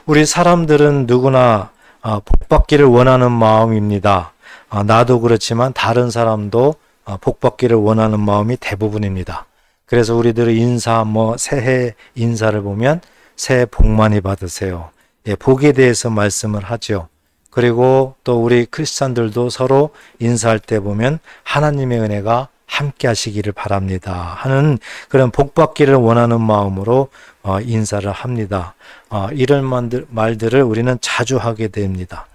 우리 사람들은 누구나 복받기를 원하는 마음입니다. 나도 그렇지만 다른 사람도 복받기를 원하는 마음이 대부분입니다. 그래서 우리들의 인사, 새해 인사를 보면 새해 복 많이 받으세요. 복에 대해서 말씀을 하죠. 그리고 또 우리 크리스찬들도 서로 인사할 때 보면 하나님의 은혜가 함께 하시기를 바랍니다 하는 그런 복받기를 원하는 마음으로 인사를 합니다. 이런 말들을 우리는 자주 하게 됩니다.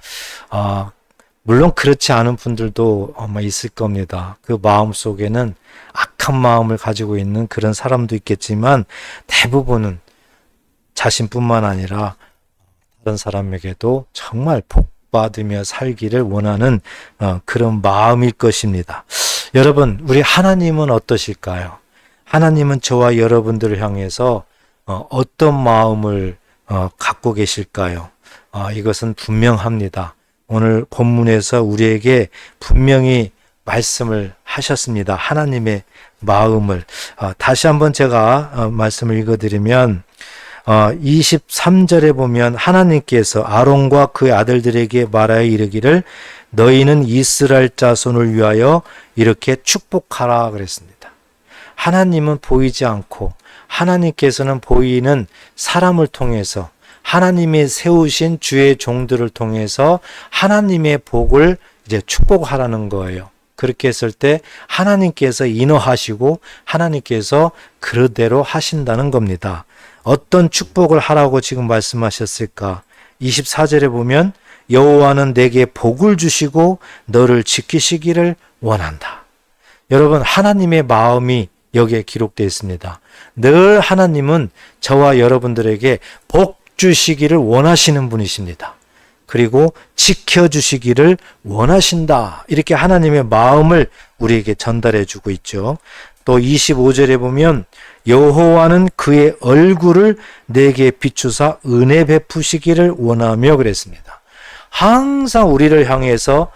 물론 그렇지 않은 분들도 아마 있을 겁니다. 그 마음 속에는 악한 마음을 가지고 있는 그런 사람도 있겠지만 대부분은 자신뿐만 아니라 다른 사람에게도 정말 복받으며 살기를 원하는 그런 마음일 것입니다. 여러분, 우리 하나님은 어떠실까요? 하나님은 저와 여러분들을 향해서 어떤 마음을 갖고 계실까요? 이것은 분명합니다. 오늘 본문에서 우리에게 분명히 말씀을 하셨습니다. 하나님의 마음을. 다시 한번 제가 말씀을 읽어드리면 23절에 보면 하나님께서 아론과 그의 아들들에게 말하여 이르기를 너희는 이스라엘 자손을 위하여 이렇게 축복하라 그랬습니다. 하나님은 보이지 않고 하나님께서는 보이는 사람을 통해서 하나님이 세우신 주의 종들을 통해서 하나님의 복을 이제 축복하라는 거예요. 그렇게 했을 때 하나님께서 인허하시고 하나님께서 그대로 하신다는 겁니다. 어떤 축복을 하라고 지금 말씀하셨을까? 24절에 보면 여호와는 내게 복을 주시고 너를 지키시기를 원한다. 여러분, 하나님의 마음이 여기에 기록되어 있습니다. 늘 하나님은 저와 여러분들에게 복 주시기를 원하시는 분이십니다. 그리고 지켜주시기를 원하신다. 이렇게 하나님의 마음을 우리에게 전달해 주고 있죠. 또 25절에 보면 여호와는 그의 얼굴을 내게 비추사 은혜 베푸시기를 원하며 그랬습니다. 항상 우리를 향해서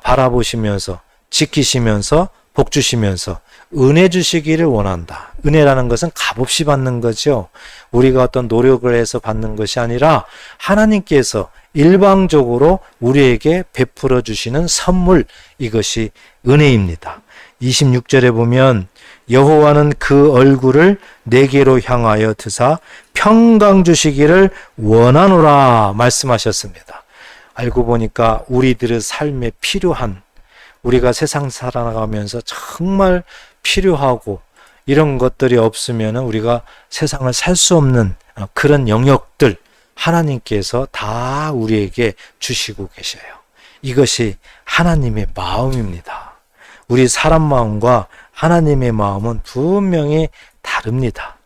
바라보시면서 지키시면서 복 주시면서 은혜 주시기를 원한다. 은혜라는 것은 값없이 받는 거죠. 우리가 어떤 노력을 해서 받는 것이 아니라 하나님께서 일방적으로 우리에게 베풀어 주시는 선물, 이것이 은혜입니다. 26절에 보면 여호와는 그 얼굴을 내게로 향하여 드사 평강 주시기를 원하노라 말씀하셨습니다. 알고 보니까 우리들의 삶에 필요한, 우리가 세상 살아가면서 정말 필요하고 이런 것들이 없으면 우리가 세상을 살 수 없는 그런 영역들 하나님께서 다 우리에게 주시고 계셔요. 이것이 하나님의 마음입니다. 우리 사람 마음과 하나님의 마음은 분명히 다릅니다.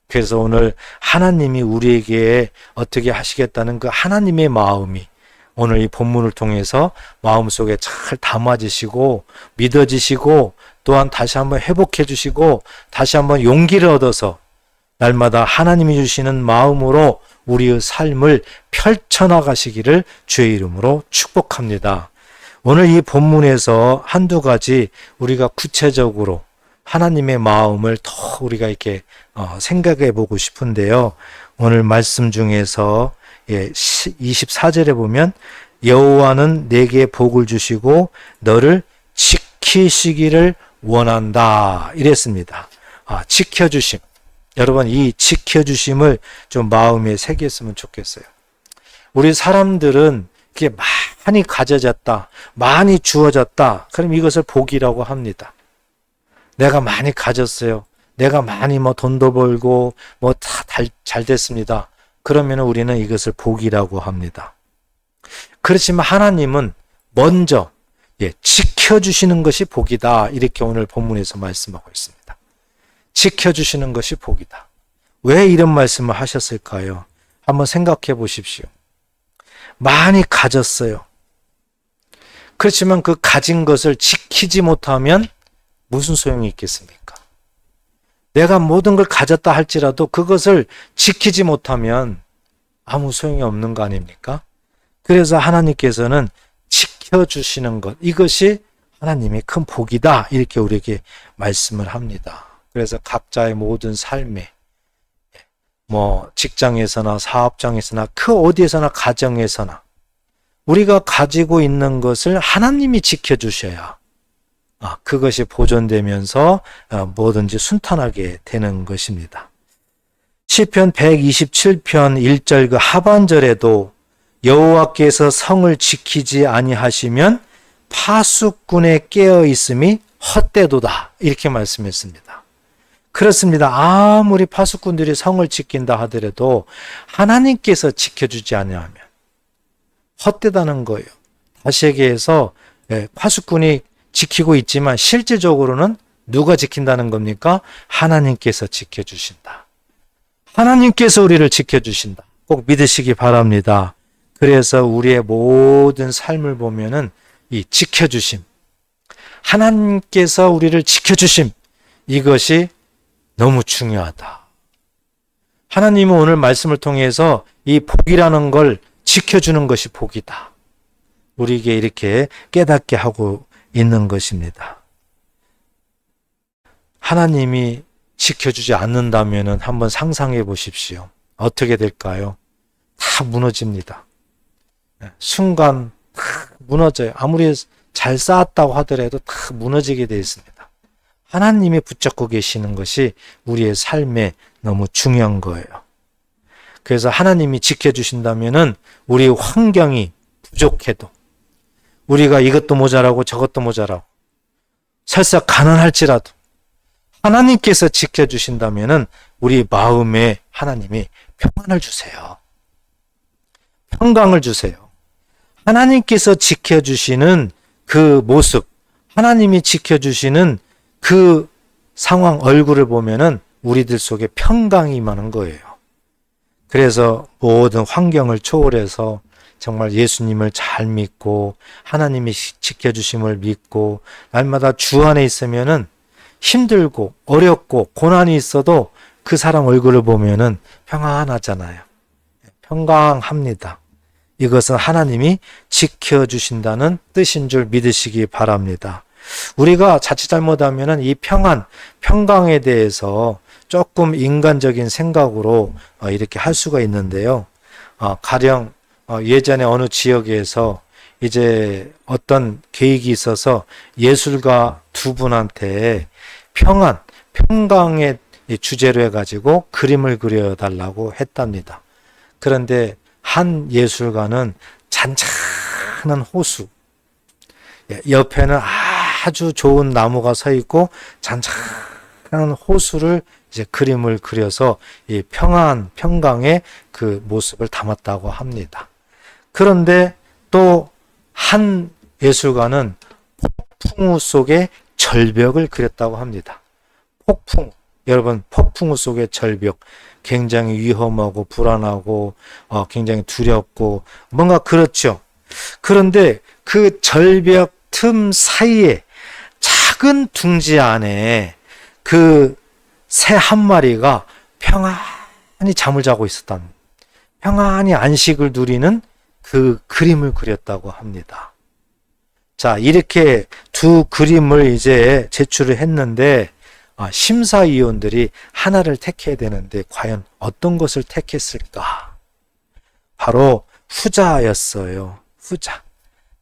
그래서 오늘 하나님이 우리에게 어떻게 하시겠다는 그 하나님의 마음이 오늘 이 본문을 통해서 마음속에 잘 담아지시고 믿어지시고 또한 다시 한번 회복해 주시고 다시 한번 용기를 얻어서 날마다 하나님이 주시는 마음으로 우리의 삶을 펼쳐나가시기를 주의 이름으로 축복합니다. 오늘 이 본문에서 한두 가지 우리가 구체적으로 하나님의 마음을 더 우리가 이렇게 생각해 보고 싶은데요. 오늘 말씀 중에서 24절에 보면 여호와는 내게 복을 주시고 너를 지키시기를 원한다 이랬습니다. 지켜주심. 여러분, 이 지켜주심을 좀 마음에 새겼으면 좋겠어요. 우리 사람들은 이게 많이 가져졌다, 많이 주어졌다, 그럼 이것을 복이라고 합니다. 내가 많이 가졌어요. 내가 많이 돈도 벌고 다 잘 됐습니다. 그러면 우리는 이것을 복이라고 합니다. 그렇지만 하나님은 먼저 지켜주시는 것이 복이다. 이렇게 오늘 본문에서 말씀하고 있습니다. 지켜주시는 것이 복이다. 왜 이런 말씀을 하셨을까요? 한번 생각해 보십시오. 많이 가졌어요. 그렇지만 그 가진 것을 지키지 못하면 무슨 소용이 있겠습니까? 내가 모든 걸 가졌다 할지라도 그것을 지키지 못하면 아무 소용이 없는 거 아닙니까? 그래서 하나님께서는 지켜주시는 것, 이것이 하나님의 큰 복이다. 이렇게 우리에게 말씀을 합니다. 그래서 각자의 모든 삶에 뭐 직장에서나 사업장에서나 그 어디에서나 가정에서나 우리가 가지고 있는 것을 하나님이 지켜주셔야 그것이 보존되면서 뭐든지 순탄하게 되는 것입니다. 시편 127편 1절 그 하반절에도 여호와께서 성을 지키지 아니하시면 파수꾼에 깨어 있음이 헛되도다 이렇게 말씀했습니다. 그렇습니다. 아무리 파수꾼들이 성을 지킨다 하더라도 하나님께서 지켜주지 아니하면 헛되다는 거예요. 다시 얘기해서 파수꾼이 지키고 있지만 실질적으로는 누가 지킨다는 겁니까? 하나님께서 지켜주신다. 하나님께서 우리를 지켜주신다. 꼭 믿으시기 바랍니다. 그래서 우리의 모든 삶을 보면은 이 지켜주심, 하나님께서 우리를 지켜주심, 이것이 너무 중요하다. 하나님은 오늘 말씀을 통해서 이 복이라는 걸 지켜주는 것이 복이다. 우리에게 이렇게 깨닫게 하고 있는 것입니다. 하나님이 지켜주지 않는다면 한번 상상해 보십시오. 어떻게 될까요? 다 무너집니다. 순간 다 무너져요. 아무리 잘 쌓았다고 하더라도 다 무너지게 되어 있습니다. 하나님이 붙잡고 계시는 것이 우리의 삶에 너무 중요한 거예요. 그래서 하나님이 지켜주신다면은 우리 환경이 부족해도 우리가 이것도 모자라고 저것도 모자라고 설사 가난할지라도 하나님께서 지켜주신다면은 우리 마음에 하나님이 평안을 주세요. 평강을 주세요. 하나님께서 지켜주시는 그 모습, 하나님이 지켜주시는 그 상황 얼굴을 보면은 우리들 속에 평강이 임하는 거예요. 그래서 모든 환경을 초월해서 정말 예수님을 잘 믿고 하나님이 지켜주심을 믿고 날마다 주 안에 있으면은 힘들고 어렵고 고난이 있어도 그 사람 얼굴을 보면은 평안하잖아요. 평강합니다. 이것은 하나님이 지켜주신다는 뜻인 줄 믿으시기 바랍니다. 우리가 자칫 잘못하면은 이 평강에 대해서 조금 인간적인 생각으로 이렇게 할 수가 있는데요. 가령 예전에 어느 지역에서 이제 어떤 계획이 있어서 예술가 두 분한테 평강의 주제로 해가지고 그림을 그려달라고 했답니다. 그런데 한 예술가는 잔잔한 호수, 옆에는 아주 좋은 나무가 서 있고 잔잔한 호수를 이제 그림을 그려서 이 평강의 그 모습을 담았다고 합니다. 그런데 또 한 예술가는 폭풍우 속의 절벽을 그렸다고 합니다. 여러분 폭풍우 속의 절벽, 굉장히 위험하고 불안하고 굉장히 두렵고 뭔가 그렇죠. 그런데 그 절벽 틈 사이에 작은 둥지 안에 그 새 한 마리가 평안히 잠을 자고 있었다. 평안히 안식을 누리는 그 그림을 그렸다고 합니다. 자, 이렇게 두 그림을 이제 제출을 했는데 심사위원들이 하나를 택해야 되는데 과연 어떤 것을 택했을까? 바로 후자였어요. 후자.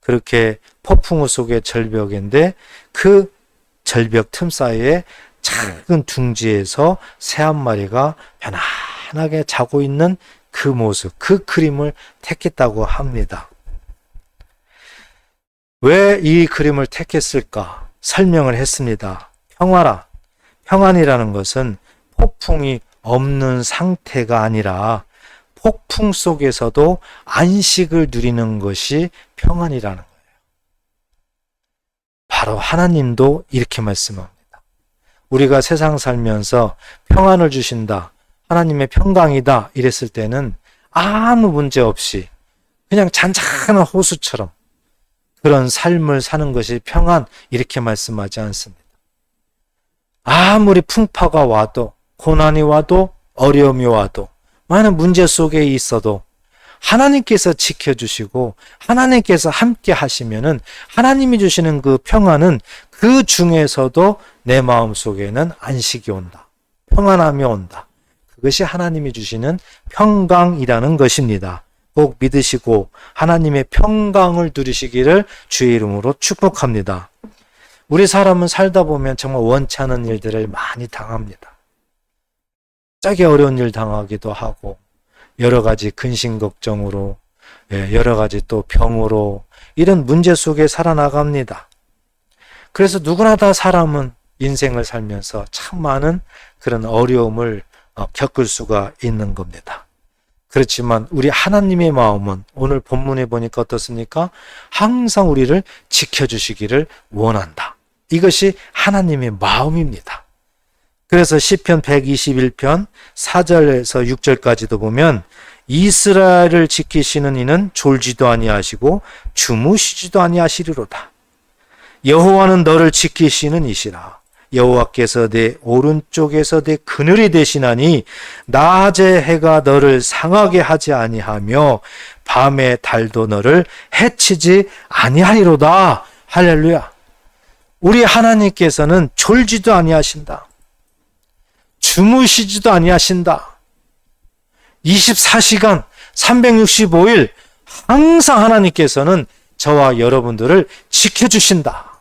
그렇게 폭풍우 속의 절벽인데 그 절벽 틈 사이에 작은 둥지에서 새 한 마리가 편안하게 자고 있는 그 모습, 그 그림을 택했다고 합니다. 왜 이 그림을 택했을까? 설명을 했습니다. 평안이라는 것은 폭풍이 없는 상태가 아니라 폭풍 속에서도 안식을 누리는 것이 평안이라는 거예요. 바로 하나님도 이렇게 말씀합니다. 우리가 세상 살면서 평안을 주신다, 하나님의 평강이다 이랬을 때는 아무 문제 없이 그냥 잔잔한 호수처럼 그런 삶을 사는 것이 평안 이렇게 말씀하지 않습니다. 아무리 풍파가 와도 고난이 와도 어려움이 와도 많은 문제 속에 있어도 하나님께서 지켜주시고 하나님께서 함께 하시면은 하나님이 주시는 그 평안은 그 중에서도 내 마음 속에는 안식이 온다. 평안함이 온다. 그것이 하나님이 주시는 평강이라는 것입니다. 꼭 믿으시고 하나님의 평강을 누리시기를 주의 이름으로 축복합니다. 우리 사람은 살다 보면 정말 원치 않은 일들을 많이 당합니다. 짜게 어려운 일 당하기도 하고 여러 가지 근심 걱정으로 여러 가지 또 병으로 이런 문제 속에 살아나갑니다. 그래서 누구나 다 사람은 인생을 살면서 참 많은 그런 어려움을 겪을 수가 있는 겁니다. 그렇지만 우리 하나님의 마음은 오늘 본문에 보니까 어떻습니까? 항상 우리를 지켜주시기를 원한다. 이것이 하나님의 마음입니다. 그래서 시편 121편 4절에서 6절까지도 보면 이스라엘을 지키시는 이는 졸지도 아니하시고 주무시지도 아니하시리로다. 여호와는 너를 지키시는 이시라. 여호와께서 내 오른쪽에서 내 그늘이 되시나니 낮의 해가 너를 상하게 하지 아니하며 밤의 달도 너를 해치지 아니하리로다. 할렐루야. 우리 하나님께서는 졸지도 아니하신다. 주무시지도 아니하신다. 24시간 365일 항상 하나님께서는 저와 여러분들을 지켜주신다.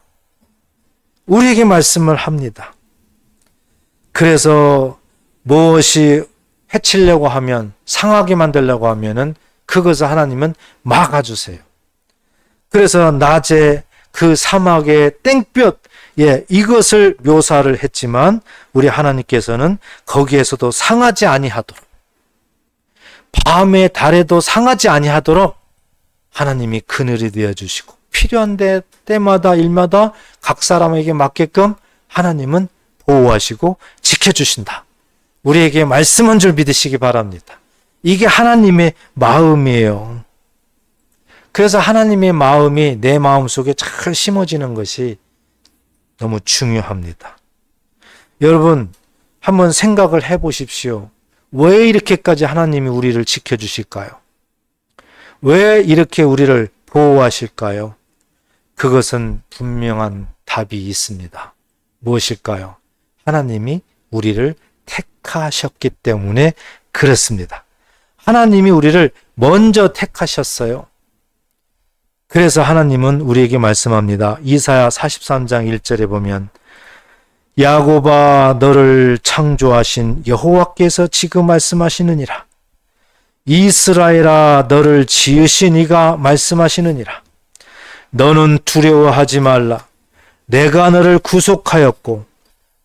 우리에게 말씀을 합니다. 그래서 무엇이 해치려고 하면, 상하게 만들려고 하면은 그것을 하나님은 막아주세요. 그래서 낮에 그 사막의 땡볕, 이것을 묘사를 했지만 우리 하나님께서는 거기에서도 상하지 아니하도록, 밤에 달에도 상하지 아니하도록 하나님이 그늘이 되어주시고 필요한 때마다 일마다 각 사람에게 맞게끔 하나님은 보호하시고 지켜주신다. 우리에게 말씀한 줄 믿으시기 바랍니다. 이게 하나님의 마음이에요. 그래서 하나님의 마음이 내 마음속에 잘 심어지는 것이 너무 중요합니다. 여러분 한번 생각을 해보십시오. 왜 이렇게까지 하나님이 우리를 지켜주실까요? 왜 이렇게 우리를 보호하실까요? 그것은 분명한 답이 있습니다. 무엇일까요? 하나님이 우리를 택하셨기 때문에 그렇습니다. 하나님이 우리를 먼저 택하셨어요. 그래서 하나님은 우리에게 말씀합니다. 이사야 43장 1절에 보면 야곱아 너를 창조하신 여호와께서 지금 말씀하시느니라. 이스라엘아 너를 지으신 이가 말씀하시느니라. 너는 두려워하지 말라. 내가 너를 구속하였고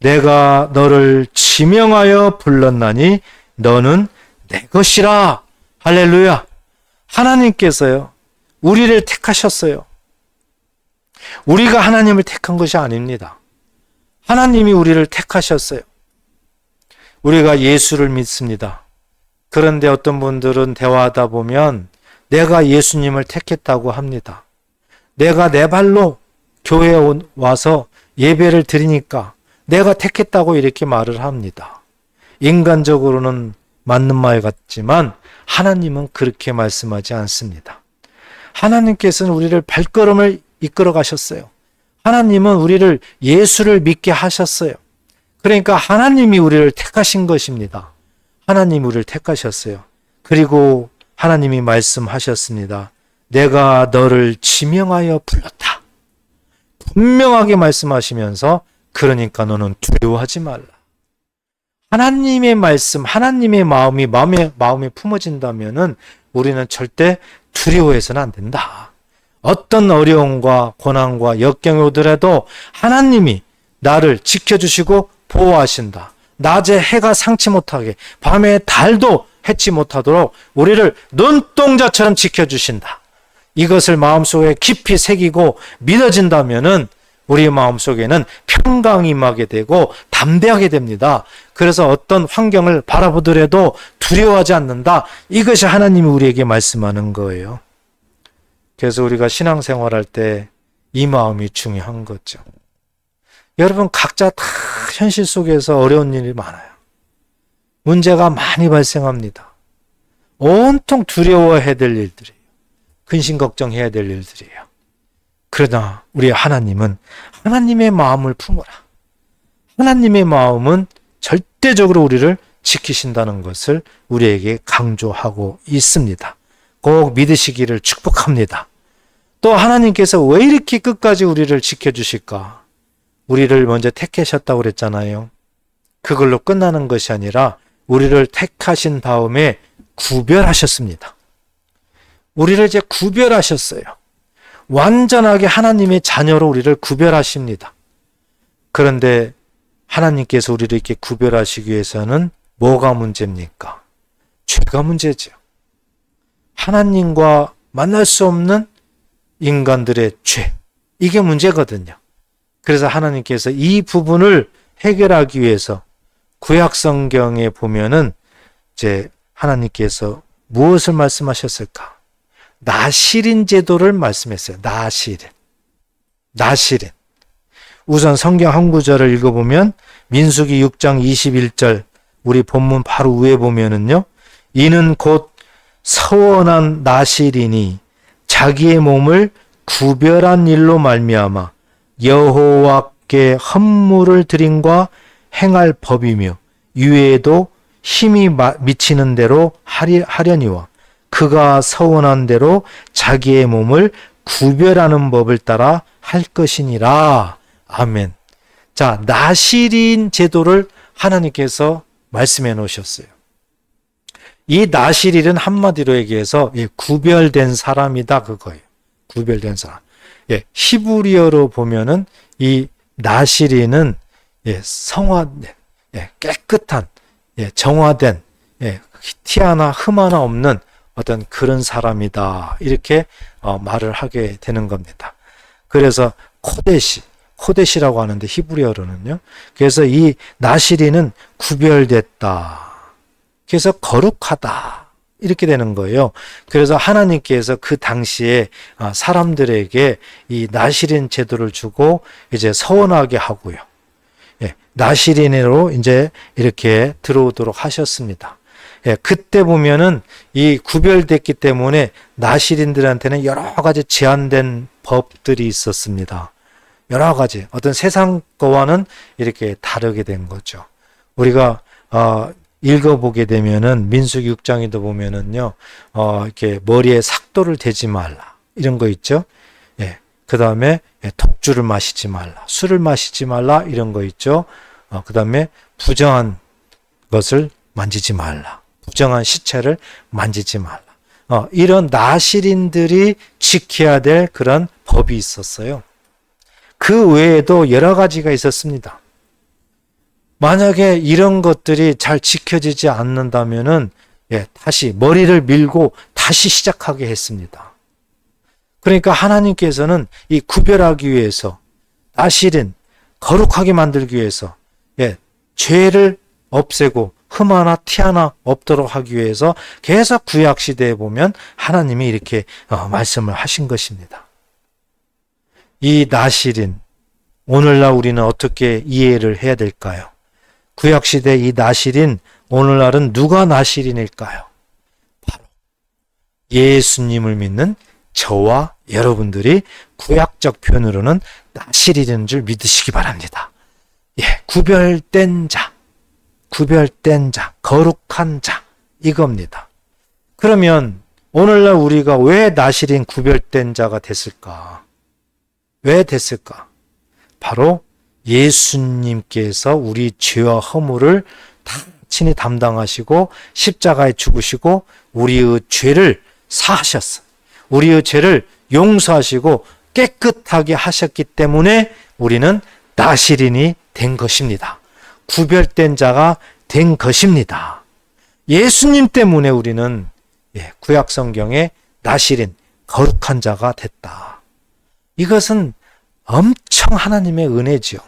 내가 너를 지명하여 불렀나니 너는 내 것이라. 할렐루야. 하나님께서요 우리를 택하셨어요. 우리가 하나님을 택한 것이 아닙니다. 하나님이 우리를 택하셨어요. 우리가 예수를 믿습니다. 그런데 어떤 분들은 대화하다 보면 내가 예수님을 택했다고 합니다. 내가 내 발로 교회에 와서 예배를 드리니까 내가 택했다고 이렇게 말을 합니다. 인간적으로는 맞는 말 같지만 하나님은 그렇게 말씀하지 않습니다. 하나님께서는 우리를 발걸음을 이끌어 가셨어요. 하나님은 우리를 예수를 믿게 하셨어요. 그러니까 하나님이 우리를 택하신 것입니다. 하나님이 우리를 택하셨어요. 그리고 하나님이 말씀하셨습니다. 내가 너를 지명하여 불렀다. 분명하게 말씀하시면서 그러니까 너는 두려워하지 말라. 하나님의 말씀, 하나님의 마음이 마음에 품어진다면은 우리는 절대 두려워해서는 안 된다. 어떤 어려움과 고난과 역경이 오더라도 하나님이 나를 지켜주시고 보호하신다. 낮에 해가 상치 못하게, 밤에 달도 해치 못하도록 우리를 눈동자처럼 지켜주신다. 이것을 마음속에 깊이 새기고 믿어진다면은 우리 마음속에는 평강이 임하게 되고 담대하게 됩니다. 그래서 어떤 환경을 바라보더라도 두려워하지 않는다. 이것이 하나님이 우리에게 말씀하는 거예요. 그래서 우리가 신앙생활할 때 이 마음이 중요한 거죠. 여러분 각자 다 현실 속에서 어려운 일이 많아요. 문제가 많이 발생합니다. 온통 두려워해야 될 일들이에요. 근심 걱정해야 될 일들이에요. 그러나 우리 하나님은 하나님의 마음을 품어라. 하나님의 마음은 절대적으로 우리를 지키신다는 것을 우리에게 강조하고 있습니다. 꼭 믿으시기를 축복합니다. 또 하나님께서 왜 이렇게 끝까지 우리를 지켜주실까? 우리를 먼저 택하셨다고 그랬잖아요. 그걸로 끝나는 것이 아니라 우리를 택하신 다음에 구별하셨습니다. 우리를 이제 구별하셨어요. 완전하게 하나님의 자녀로 우리를 구별하십니다. 그런데 하나님께서 우리를 이렇게 구별하시기 위해서는 뭐가 문제입니까? 죄가 문제죠. 하나님과 만날 수 없는 인간들의 죄. 이게 문제거든요. 그래서 하나님께서 이 부분을 해결하기 위해서 구약 성경에 보면은 이제 하나님께서 무엇을 말씀하셨을까? 나실인 제도를 말씀했어요. 나실인. 우선 성경 한 구절을 읽어보면 민수기 6장 21절 우리 본문 바로 위에 보면은요. 이는 곧 서원한 나실이니 자기의 몸을 구별한 일로 말미암아 여호와께 헌물을 드림과 행할 법이며 이외에도 힘이 미치는 대로 하려니와 그가 서원한 대로 자기의 몸을 구별하는 법을 따라 할 것이니라. 아멘. 자, 나실인 제도를 하나님께서 말씀해 놓으셨어요. 이 나실인은 한마디로 얘기해서 구별된 사람이다 그거예요. 구별된 사람. 히브리어로 보면은 이 나실인은 성화된, 깨끗한, 정화된, 티 하나 흠 하나 없는 어떤 그런 사람이다. 이렇게 말을 하게 되는 겁니다. 그래서 코데시라고 하는데 히브리어로는요. 그래서 이 나실인은 구별됐다. 그래서 거룩하다. 이렇게 되는 거예요. 그래서 하나님께서 그 당시에 사람들에게 이 나실인 제도를 주고 이제 서원하게 하고요. 나실인으로 이제 이렇게 들어오도록 하셨습니다. 그때 보면은 이 구별됐기 때문에 나실인들한테는 여러 가지 제한된 법들이 있었습니다. 여러 가지 어떤 세상 거와는 이렇게 다르게 된 거죠. 우리가 읽어보게 되면은 민수기 6장에도 보면은요, 이렇게 머리에 삭도를 대지 말라 이런 거 있죠. 그 다음에 독주를 마시지 말라, 술을 마시지 말라 이런 거 있죠. 그 다음에 부정한 것을 만지지 말라, 부정한 시체를 만지지 말라. 이런 나실인들이 지켜야 될 그런 법이 있었어요. 그 외에도 여러 가지가 있었습니다. 만약에 이런 것들이 잘 지켜지지 않는다면은 다시 머리를 밀고 다시 시작하게 했습니다. 그러니까 하나님께서는 이 구별하기 위해서 나실인 거룩하게 만들기 위해서 죄를 없애고 흠 하나 티 하나 없도록 하기 위해서 계속 구약 시대에 보면 하나님이 이렇게 말씀을 하신 것입니다. 이 나실인 오늘날 우리는 어떻게 이해를 해야 될까요? 구약시대 이 나실인 오늘날은 누가 나실인일까요? 바로 예수님을 믿는 저와 여러분들이 구약적 표현으로는 나실인인 줄 믿으시기 바랍니다. 구별된 자, 거룩한 자 이겁니다. 그러면 오늘날 우리가 왜 나실인 구별된 자가 됐을까? 왜 됐을까? 바로 예수님께서 우리 죄와 허물을 친히 담당하시고 십자가에 죽으시고 우리의 죄를 사하셨어요. 우리의 죄를 용서하시고 깨끗하게 하셨기 때문에 우리는 나실인이 된 것입니다. 구별된 자가 된 것입니다. 예수님 때문에 우리는 구약 성경에 나실인 거룩한 자가 됐다. 이것은 엄청 하나님의 은혜지요.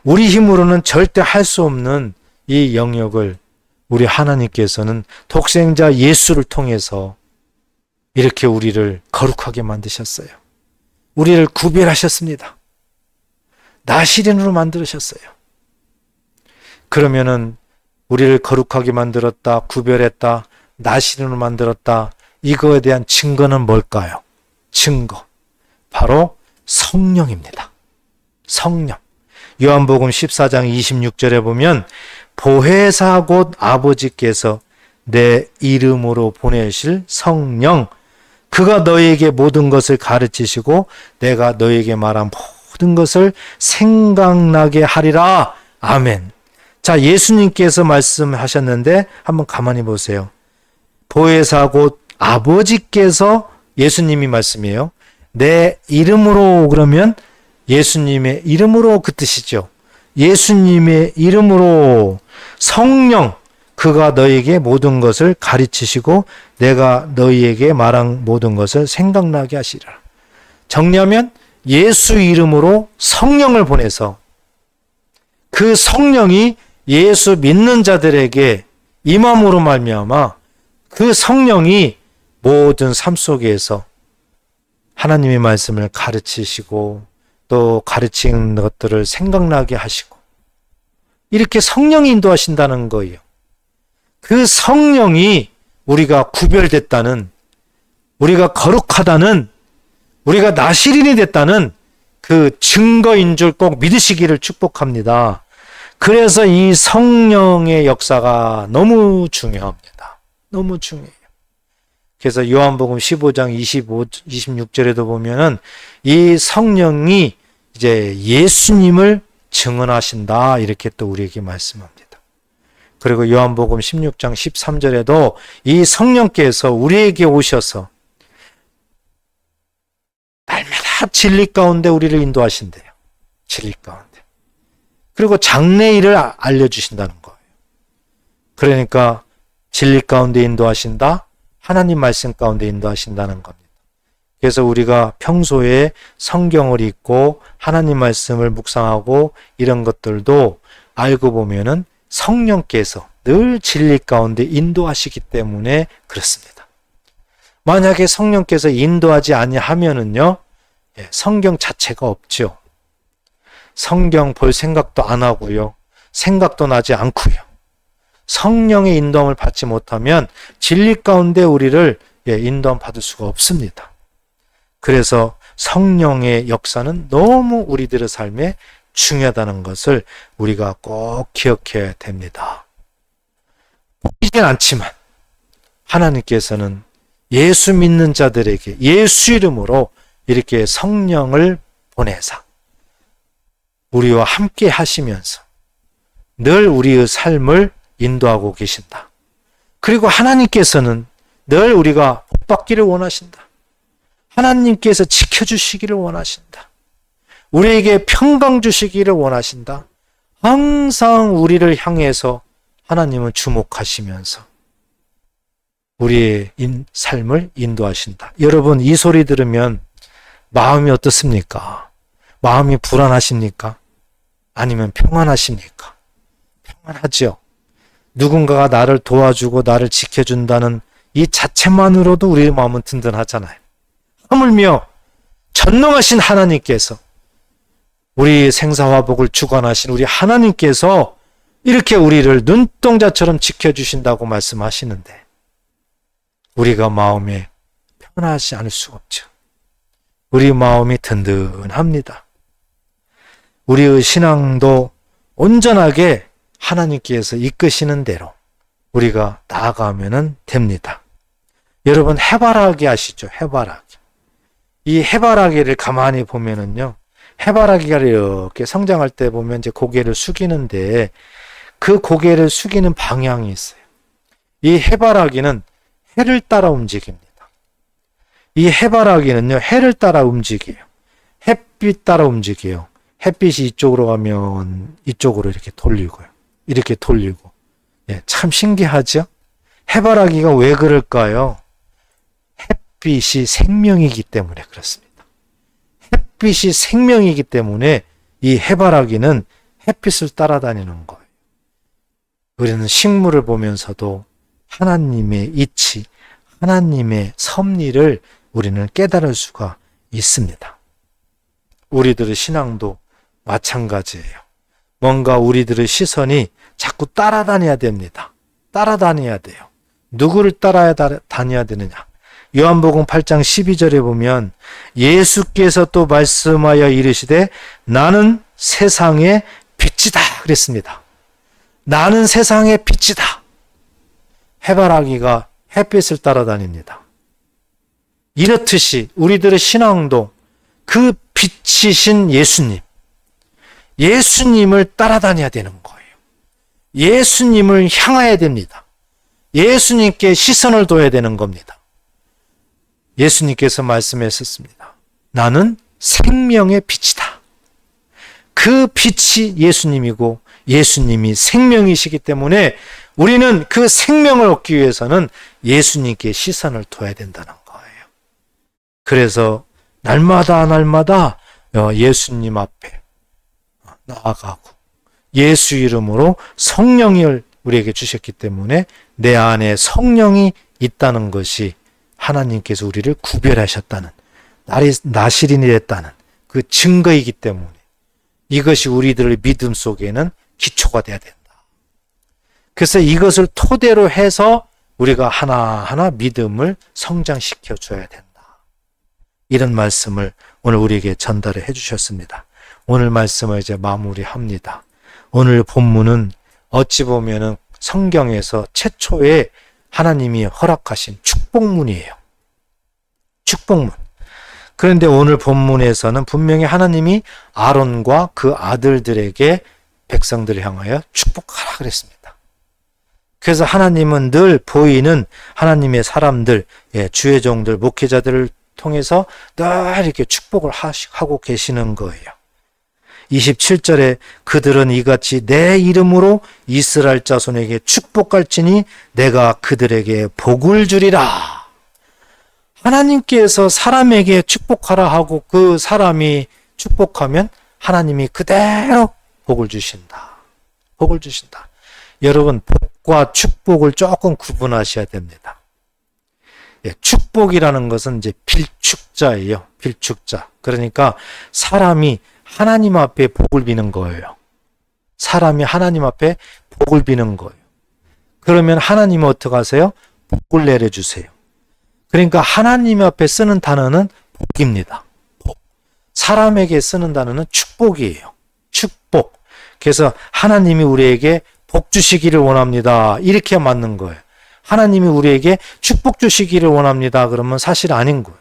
우리 힘으로는 절대 할 수 없는 이 영역을 우리 하나님께서는 독생자 예수를 통해서 이렇게 우리를 거룩하게 만드셨어요. 우리를 구별하셨습니다. 나실인으로 만드셨어요. 그러면은 우리를 거룩하게 만들었다, 구별했다, 나실인으로 만들었다. 이거에 대한 증거는 뭘까요? 증거. 바로 성령입니다. 성령. 요한복음 14장 26절에 보면 보혜사 곧 아버지께서 내 이름으로 보내실 성령, 그가 너에게 모든 것을 가르치시고 내가 너에게 말한 모든 것을 생각나게 하리라. 아멘. 자, 예수님께서 말씀하셨는데 한번 가만히 보세요. 보혜사 곧 아버지께서, 예수님이 말씀이에요. 내 이름으로, 그러면 예수님의 이름으로 그 뜻이죠. 예수님의 이름으로 성령, 그가 너에게 모든 것을 가르치시고 내가 너희에게 말한 모든 것을 생각나게 하시리라. 정리하면 예수 이름으로 성령을 보내서 그 성령이 예수 믿는 자들에게 임함으로 말미암아 그 성령이 모든 삶 속에서 하나님의 말씀을 가르치시고 또 가르친 것들을 생각나게 하시고 이렇게 성령이 인도하신다는 거예요. 그 성령이 우리가 구별됐다는, 우리가 거룩하다는, 우리가 나시린이 됐다는 그 증거인 줄 꼭 믿으시기를 축복합니다. 그래서 이 성령의 역사가 너무 중요합니다. 너무 중요해요. 그래서 요한복음 15장 26절에도 보면은 이 성령이 이제 예수님을 증언하신다, 이렇게 또 우리에게 말씀합니다. 그리고 요한복음 16장 13절에도 이 성령께서 우리에게 오셔서 날마다 진리 가운데 우리를 인도하신대요. 진리 가운데. 그리고 장래일을 알려주신다는 거예요. 그러니까 진리 가운데 인도하신다, 하나님 말씀 가운데 인도하신다는 겁니다. 그래서 우리가 평소에 성경을 읽고 하나님 말씀을 묵상하고 이런 것들도 알고 보면은 성령께서 늘 진리 가운데 인도하시기 때문에 그렇습니다. 만약에 성령께서 인도하지 아니하면은요, 성경 자체가 없죠. 성경 볼 생각도 안 하고요, 생각도 나지 않고요. 성령의 인도함을 받지 못하면 진리 가운데 우리를 인도함 받을 수가 없습니다. 그래서 성령의 역사는 너무 우리들의 삶에 중요하다는 것을 우리가 꼭 기억해야 됩니다. 보이진 않지만 하나님께서는 예수 믿는 자들에게 예수 이름으로 이렇게 성령을 보내사 우리와 함께 하시면서 늘 우리의 삶을 인도하고 계신다. 그리고 하나님께서는 늘 우리가 복받기를 원하신다. 하나님께서 지켜주시기를 원하신다. 우리에게 평강 주시기를 원하신다. 항상 우리를 향해서 하나님은 주목하시면서 우리의 삶을 인도하신다. 여러분, 이 소리 들으면 마음이 어떻습니까? 마음이 불안하십니까? 아니면 평안하십니까? 평안하죠. 누군가가 나를 도와주고 나를 지켜준다는 이 자체만으로도 우리의 마음은 든든하잖아요. 하물며 전능하신 하나님께서, 우리 생사화복을 주관하신 우리 하나님께서 이렇게 우리를 눈동자처럼 지켜주신다고 말씀하시는데 우리가 마음에 편하지 않을 수가 없죠. 우리 마음이 든든합니다. 우리의 신앙도 온전하게 하나님께서 이끄시는 대로 우리가 나아가면 됩니다. 여러분, 해바라기 아시죠? 해바라기. 이 해바라기를 가만히 보면은요, 해바라기가 이렇게 성장할 때 보면 이제 고개를 숙이는데 그 고개를 숙이는 방향이 있어요. 이 해바라기는 해를 따라 움직입니다. 이 해바라기는요, 해를 따라 움직여요. 햇빛 따라 움직여요. 햇빛이 이쪽으로 가면 이쪽으로 이렇게 돌리고요. 이렇게 돌리고. 참 신기하죠? 해바라기가 왜 그럴까요? 햇빛이 생명이기 때문에 그렇습니다. 햇빛이 생명이기 때문에 이 해바라기는 햇빛을 따라다니는 거예요. 우리는 식물을 보면서도 하나님의 이치, 하나님의 섭리를 우리는 깨달을 수가 있습니다. 우리들의 신앙도 마찬가지예요. 뭔가 우리들의 시선이 자꾸 따라다녀야 됩니다. 따라다녀야 돼요. 누구를 따라다녀야 되느냐? 요한복음 8장 12절에 보면 예수께서 또 말씀하여 이르시되 나는 세상의 빛이다 그랬습니다. 나는 세상의 빛이다. 해바라기가 햇빛을 따라다닙니다. 이렇듯이 우리들의 신앙도 그 빛이신 예수님을 따라다녀야 되는 거예요. 예수님을 향해야 됩니다. 예수님께 시선을 둬야 되는 겁니다. 예수님께서 말씀하셨습니다. 나는 생명의 빛이다. 그 빛이 예수님이고 예수님이 생명이시기 때문에 우리는 그 생명을 얻기 위해서는 예수님께 시선을 둬야 된다는 거예요. 그래서 날마다 예수님 앞에 나아가고 예수 이름으로 성령을 우리에게 주셨기 때문에 내 안에 성령이 있다는 것이 하나님께서 우리를 구별하셨다는, 나시린이 됐다는 그 증거이기 때문에 이것이 우리들의 믿음 속에는 기초가 돼야 된다. 그래서 이것을 토대로 해서 우리가 하나하나 믿음을 성장시켜 줘야 된다. 이런 말씀을 오늘 우리에게 전달을 해 주셨습니다. 오늘 말씀을 이제 마무리합니다. 오늘 본문은 어찌 보면은 성경에서 최초에 하나님이 허락하신 축복문이에요. 축복문. 그런데 오늘 본문에서는 분명히 하나님이 아론과 그 아들들에게 백성들을 향하여 축복하라 그랬습니다. 그래서 하나님은 늘 보이는 하나님의 사람들, 주의 종들, 목회자들을 통해서 늘 이렇게 축복을 하고 계시는 거예요. 27절에 그들은 이같이 내 이름으로 이스라엘 자손에게 축복할지니 내가 그들에게 복을 주리라. 하나님께서 사람에게 축복하라 하고 그 사람이 축복하면 하나님이 그대로 복을 주신다. 복을 주신다. 여러분, 복과 축복을 조금 구분하셔야 됩니다. 축복이라는 것은 이제 필축자예요. 필축자. 그러니까 사람이 하나님 앞에 복을 비는 거예요. 사람이 하나님 앞에 복을 비는 거예요. 그러면 하나님은 어떻게 하세요? 복을 내려주세요. 그러니까 하나님 앞에 쓰는 단어는 복입니다. 복. 사람에게 쓰는 단어는 축복이에요. 축복. 그래서 하나님이 우리에게 복 주시기를 원합니다. 이렇게 맞는 거예요. 하나님이 우리에게 축복 주시기를 원합니다. 그러면 사실 아닌 거예요.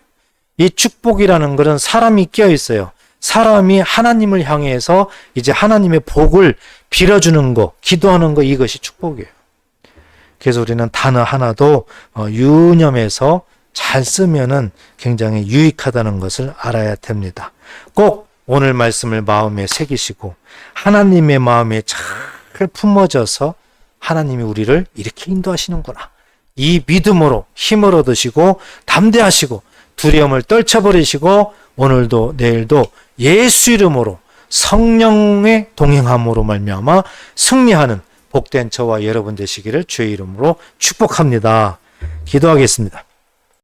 이 축복이라는 것은 사람이 끼어 있어요. 사람이 하나님을 향해서 이제 하나님의 복을 빌어주는 거, 기도하는 거, 이것이 축복이에요. 그래서 우리는 단어 하나도 유념해서 잘 쓰면은 굉장히 유익하다는 것을 알아야 됩니다. 꼭 오늘 말씀을 마음에 새기시고 하나님의 마음에 잘 품어져서 하나님이 우리를 이렇게 인도하시는구나. 이 믿음으로 힘을 얻으시고 담대하시고 두려움을 떨쳐버리시고 오늘도 내일도 예수 이름으로 성령의 동행함으로 말미암아 승리하는 복된 저와 여러분 되시기를 주의 이름으로 축복합니다. 기도하겠습니다.